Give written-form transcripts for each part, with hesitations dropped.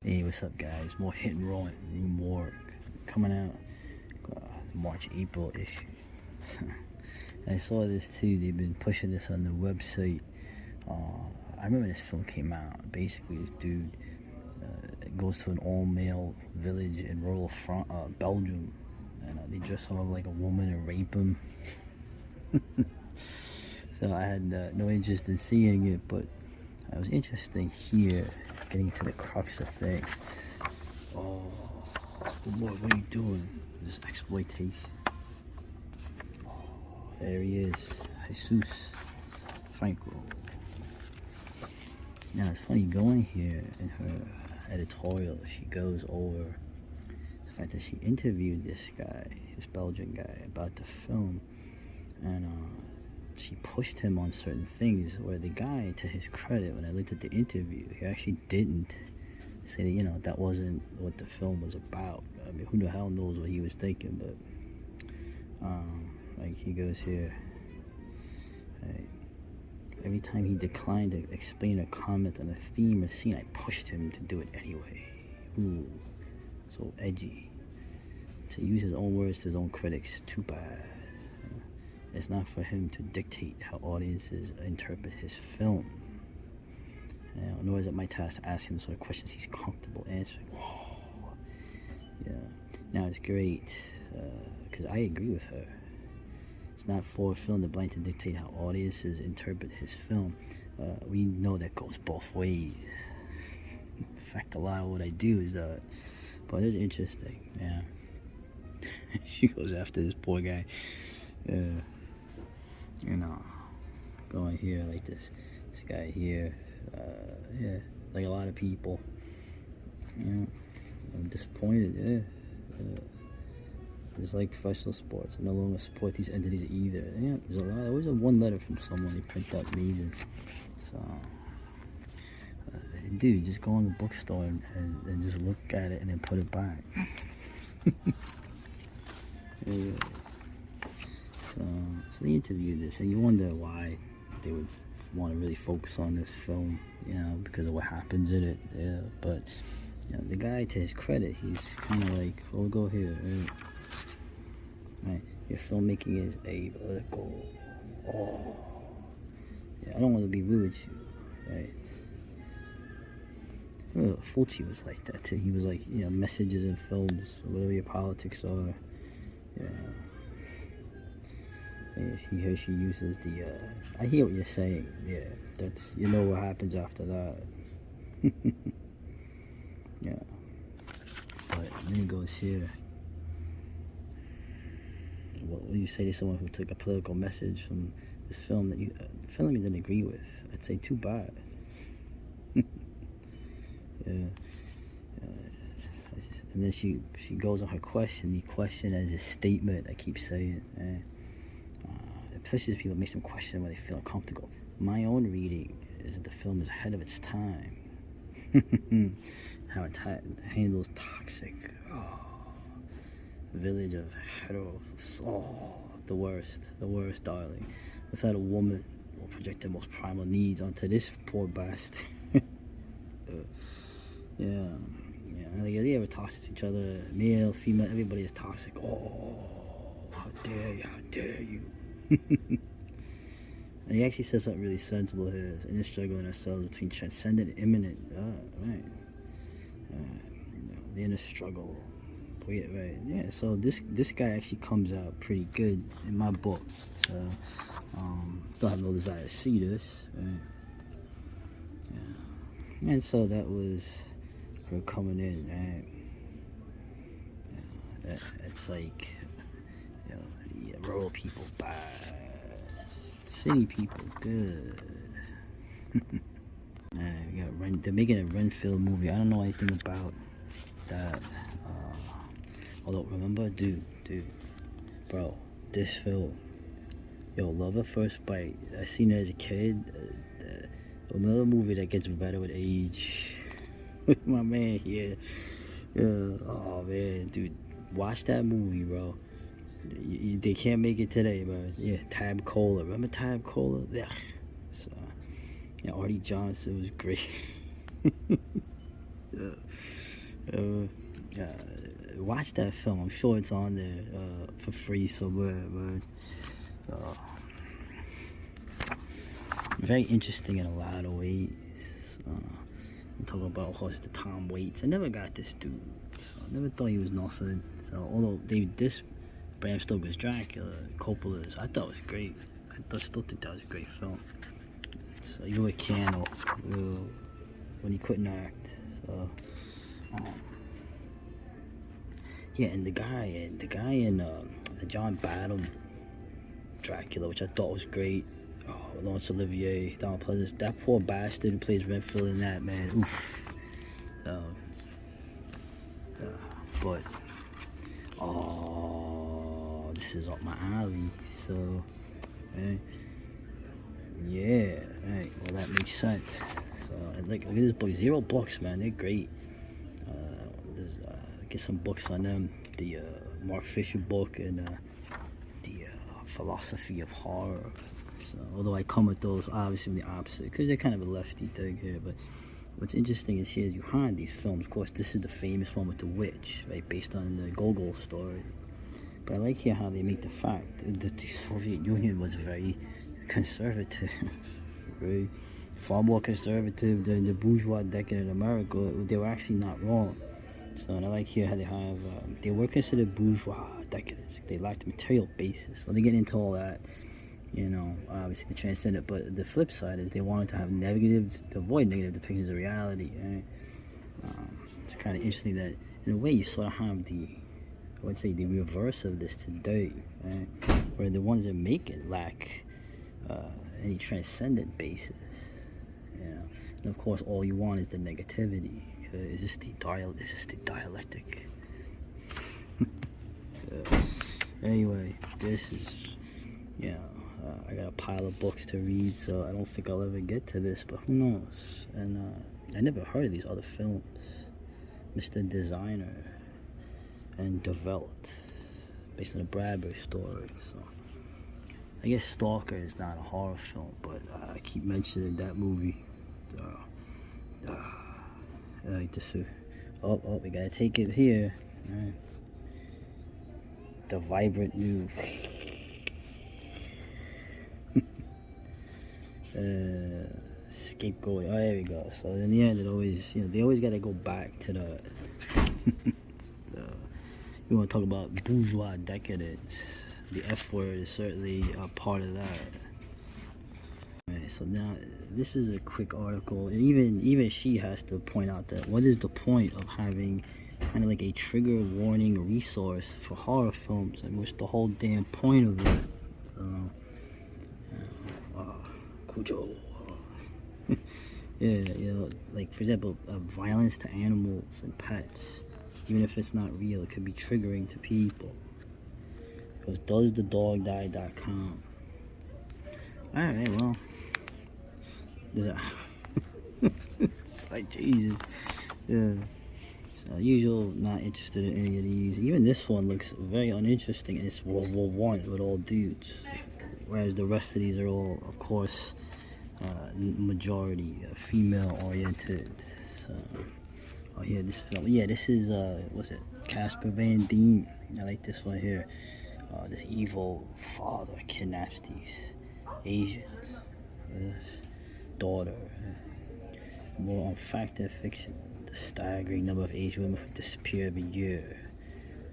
Hey, what's up, guys? More Hit and Roll and Morgue coming out March, April issue. I saw this too. They've been pushing this on the website. I remember this film came out. Basically, this dude goes to an all-male village in rural Belgium, and they dress him up like a woman and rape him. So I had no interest in seeing it, but it was interesting here, getting to the crux of things. Oh, boy, what are you doing? This exploitation. Oh, there he is, Jesus Franco. Now it's funny, going here in her editorial, she goes over the fact that she interviewed this guy, this Belgian guy, about the film, and she pushed him on certain things where the guy, to his credit, when I looked at the interview, he actually didn't say that, that wasn't what the film was about. I mean, who the hell knows what he was thinking, but like he goes here, right, every time he declined to explain or comment on a theme or scene, I pushed him to do it anyway. Ooh, so edgy. To use his own words to his own critics, too bad. It's not for him to dictate how audiences interpret his film. Nor is it my task to ask him the sort of questions he's comfortable answering. Whoa. Yeah. Now it's great, because I agree with her. It's not for a film to blind to dictate how audiences interpret his film. We know that goes both ways. In fact, a lot of what I do is that. But it's interesting, yeah. She goes after this poor guy. Going here like this guy here, yeah, like a lot of people, I'm disappointed, just like professional sports, I no longer support these entities either. Yeah, there's a lot. There was one letter from someone they print out amazing, so dude, just go in the bookstore and just look at it and then put it back. Yeah. So they interviewed this, and you wonder why they would want to really focus on this film, because of what happens in it. Yeah, but the guy, to his credit, he's kind of like, "Oh, go here, right? Your filmmaking is apolitical." Oh, yeah, I don't want to be rude with you, right? Fulci was like that too. He was like, messages in films, whatever your politics are, yeah. She uses the, I hear what you're saying, yeah, that's, what happens after that. Yeah, but then he goes here, what would you say to someone who took a political message from this film that you didn't agree with? I'd say too bad. Yeah. And then she goes on her question, the question as a statement, I keep saying, it pushes people, makes them question why they feel uncomfortable. My own reading is that the film is ahead of its time. How it handles toxic, village of heteros, the worst, darling. Without a woman will project their most primal needs onto this poor bastard. Yeah, they ever toxic to each other, male, female, everybody is toxic. Oh, how dare you. And he actually says something really sensible here. It's inner struggle in ourselves between transcendent and immanent. Right. The inner struggle. Right. Yeah. So this guy actually comes out pretty good in my book. So still have no desire to see this. Right? Yeah. And so that was her coming in. Right. It's like, rural people bad, city people good. We got they're making a Renfield movie. I don't know anything about that. Although, remember, dude, bro, this film, Love at First Bite, I seen it as a kid. Another movie that gets better with age. With my man here. Oh man, dude, watch that movie, bro. They can't make it today, man. Yeah, Tab Cola. Remember Tab Cola? Yeah. So, Artie Johnson was great. Watch that film. I'm sure it's on there for free somewhere. But very interesting in a lot of ways. I'm talking about, of course, the Tom Waits. I never got this dude. So I never thought he was nothing. So although this Bram Stoker's Dracula, Coppola's, I thought it was great. Still think that was a great film. So even with Keanu, when he couldn't act. So yeah, and the guy in the John Badham Dracula, which I thought was great. Laurence Olivier, Donald Pleasance, that poor bastard who plays Renfield in that, man. Oof. But this is up my alley. So, yeah, right. Well, that makes sense. So, and look at this book. 0 books, man. They're great. Get some books on them. The Mark Fisher book and the Philosophy of Horror. So, although I come at those obviously from the opposite, because they're kind of a lefty thing here. But what's interesting is here, you find these films. Of course, this is the famous one with the witch, right, based on the Gogol story. But I like here how they make the fact that the Soviet Union was very conservative, very far more conservative than the bourgeois decadent America. They were actually not wrong. So, and I like here how they have, they were considered bourgeois decadents. They lacked a material basis. Well, they get into all that, you know, obviously the transcendent. But the flip side is they wanted to have to avoid negative depictions of reality. Right? It's kind of interesting that, in a way, you sort of have I would say the reverse of this today, right? Where the ones that make it lack any transcendent basis. You know? And of course, all you want is the negativity. Is this the dialectic? Anyway, this is, I got a pile of books to read, so I don't think I'll ever get to this, but who knows? And I never heard of these other films. Mr. Designer and Developed, based on a Bradbury story. So I guess Stalker is not a horror film, but I keep mentioning that movie. I like this. We gotta take it here. All right. The Vibrant New. Scapegoat. Oh, there we go. So in the end, it always, they always gotta go back to the. You want to talk about bourgeois decadence? The F word is certainly a part of that. Alright, so now this is a quick article. Even she has to point out that what is the point of having kind of like a trigger warning resource for horror films, and what's the whole damn point of it? So, Cujo. Yeah, like for example, violence to animals and pets. Even if it's not real, it could be triggering to people. It goes, doesthedogdie.com. Alright, well. It's like, Jesus. Yeah. So, usual, not interested in any of these. Even this one looks very uninteresting. It's World War I with all dudes. Whereas the rest of these are all, of course, majority female-oriented. So, oh yeah, this film. Yeah, this is what's it? Casper Van Dien. I like this one here. This evil father kidnaps these Asians. His daughter. More on fact than fiction. The staggering number of Asian women who disappear every year.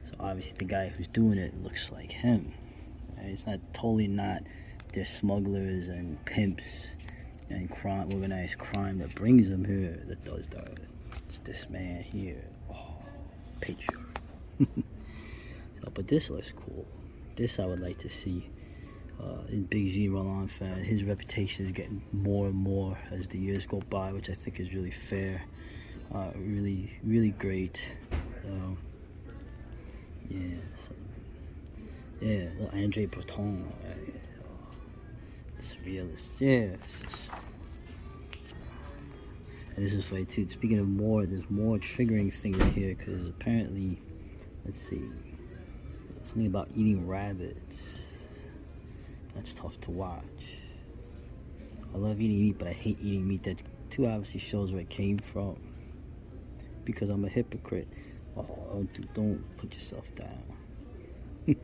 So obviously the guy who's doing it looks like him. And it's totally not. They're smugglers and pimps and organized crime that brings them here that does that. It's this man here. Oh, picture. So, but this looks cool. This I would like to see. Big G Roland fan. His reputation is getting more and more as the years go by, which I think is really fair. Really, really great. Yeah, Andre Breton. It's realist. Yeah. And this is funny too. Speaking of more, there's more triggering things in here because apparently, let's see, something about eating rabbits. That's tough to watch. I love eating meat, but I hate eating meat. That too obviously shows where it came from. because I'm a hypocrite. Oh, don't put yourself down.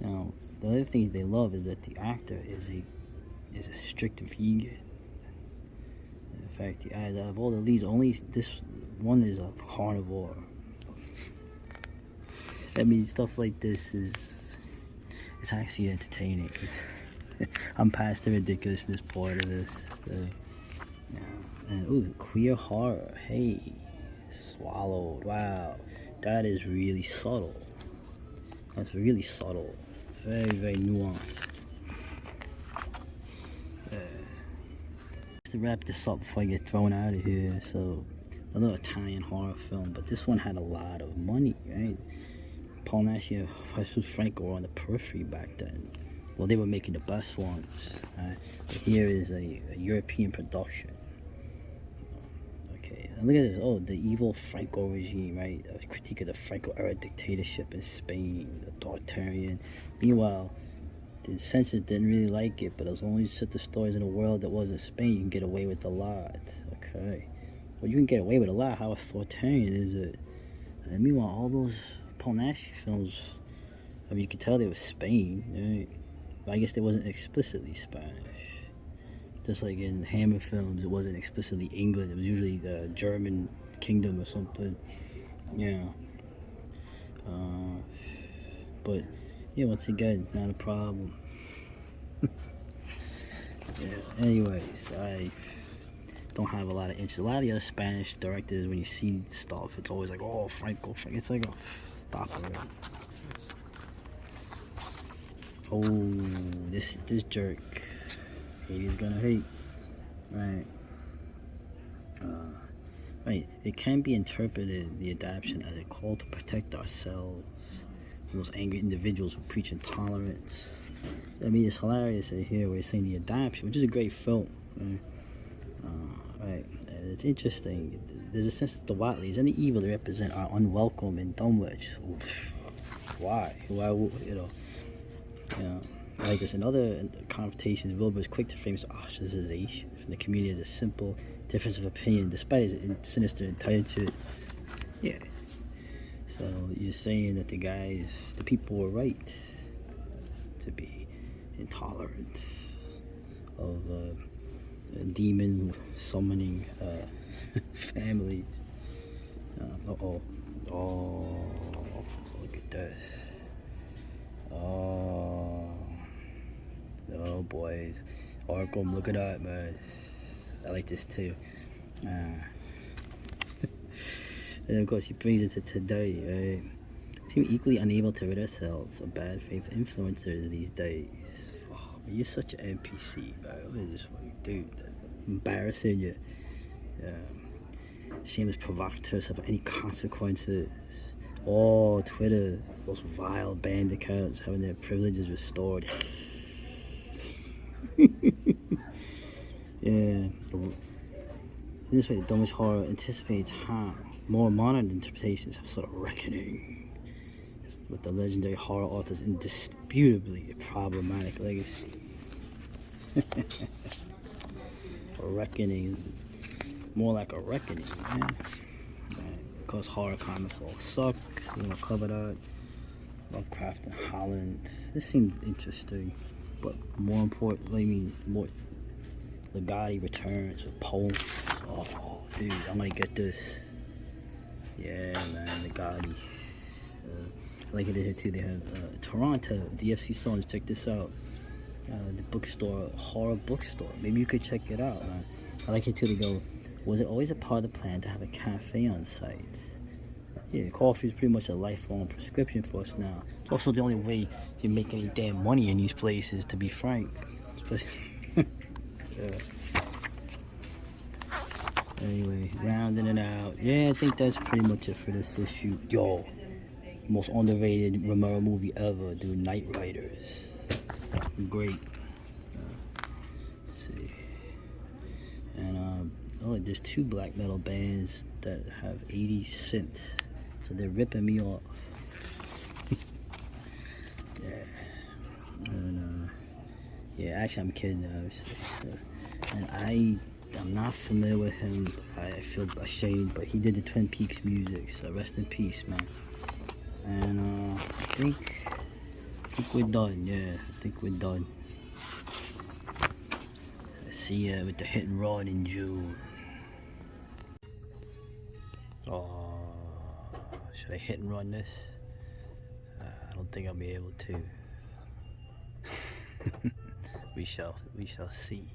Now, the other thing they love is that the actor is a strict vegan. In fact, out of all the leads, only this one is a carnivore. I mean, stuff like this it's actually entertaining. I'm past the ridiculousness part of this. And ooh, queer horror. Hey, swallowed. Wow, that is really subtle. That's really subtle. Very, very nuanced. Just to wrap this up before I get thrown out of here. So, another Italian horror film, but this one had a lot of money, right? Paul Naschy and Jesus Franco were on the periphery back then. Well, they were making the best ones. But here is a European production. Okay, and look at this. Oh, the evil Franco regime, right? A critique of the Franco-era dictatorship in Spain, authoritarian. Meanwhile, the censors didn't really like it, but as long as you set the stories in a world that wasn't Spain, you can get away with a lot. Okay. Well, you can get away with a lot. How authoritarian is it? And meanwhile, all those Paul Naschy films, I mean, you could tell they were Spain, right? But I guess they wasn't explicitly Spanish. Just like in Hammer films, it wasn't explicitly England. It was usually the German kingdom or something. Yeah. But yeah, once again, not a problem. Yeah. Anyways, I don't have a lot of interest. A lot of the other Spanish directors, when you see stuff, it's always like, oh, Franco. It's like, oh, stop it. Oh, this jerk. He's gonna hate. Right. Right. It can be interpreted, the adaptation, as a call to protect ourselves from those angry individuals who preach intolerance. I mean, it's hilarious here where you're saying the adaptation, which is a great film. Right. It's interesting. There's a sense that the Watleys and the evil they represent are unwelcome and done with. Why? Why would, like this. In other confrontations, Wilbur is quick to frame his ostracization from the community as a simple difference of opinion, despite his sinister intention. Yeah. So you're saying that the people were right to be intolerant of demon summoning families. Oh, look at this. Oh boy, Arkham, look it up, man. I like this too. And of course, he brings it to today, right? Seem equally unable to rid ourselves of bad faith influencers these days. Oh, man, you're such an NPC, man. What is this fucking dude? Embarrassing you. Shameless provocateurs of any consequences. Oh, Twitter, those vile banned accounts having their privileges restored. Yeah. In this way, the dumbest horror anticipates how more modern interpretations have sort of reckoning with the legendary horror author's indisputably problematic legacy. A reckoning, more like a reckoning, man. Because horror comics all suck, covered art, Lovecraft and Holland. This seems interesting, but more importantly, more Legati returns with poems. Oh, dude, I'm gonna get this. Yeah, man, Legati. I like it here too. They have Toronto, DFC Songs. Check this out. The bookstore, horror bookstore. Maybe you could check it out, man. I like it too. They go, was it always a part of the plan to have a cafe on site? Yeah, coffee is pretty much a lifelong prescription for us now. It's also the only way you make any damn money in these places, to be frank. Yeah. Anyway, rounding it out. Yeah, I think that's pretty much it for this issue. Yo, most underrated Romero movie ever, dude. Night Riders. Great. Let's see. And there's 2 black metal bands that have 80 synths, so they're ripping me off. Yeah. And yeah, actually I'm kidding, obviously. So, and I'm not familiar with him. I feel ashamed, but he did the Twin Peaks music, so rest in peace, man. And I think we're done. Yeah, I think we're done. See ya with the hit and run in June. Oh, should I hit and run this? I don't think I'll be able to. We shall see.